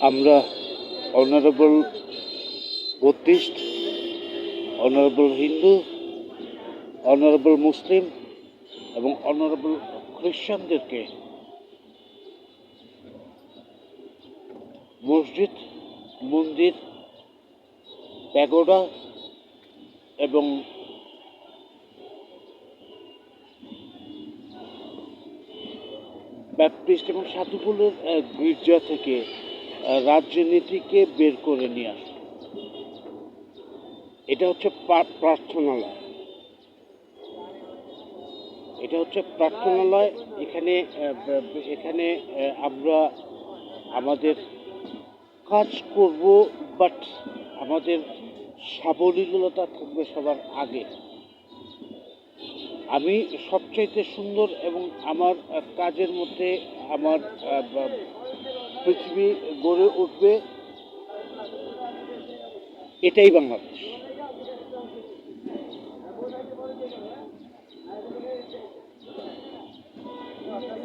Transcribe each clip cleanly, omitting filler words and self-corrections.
আমরা honourable Buddhist, honourable Hindu, honourable Muslim এবং honourable খ্রিস্টানদেরকে মসজিদ, মন্দির, প্যাগোডা এবং ব্যাপটিস্ট এবং সাধুকুলের গির্জা থেকে রাজনীতিকে বের করে নিয়ে আসে। এটা হচ্ছে প্রার্থনালয়। এটা হচ্ছে প্রার্থনালয়। এখানে আমরা আমাদের কাজ করব, বাট আমাদের সাবলীলতা থাকবে সবার আগে। আমি সবচাইতে সুন্দর এবং আমার কাজের মধ্যে আমার পৃথিবী গড়ে উঠবে, এটাই বাংলাদেশ।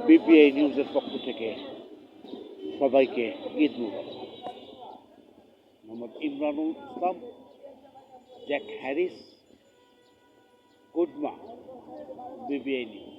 বিপিআই নিউজের পক্ষ থেকে সবাইকে ঈদ মুবারক। মোহাম্মদ ইমরানুল ইসলাম, জ্যাক হ্যারিস, গুডমা, বিবিআই নিউজ।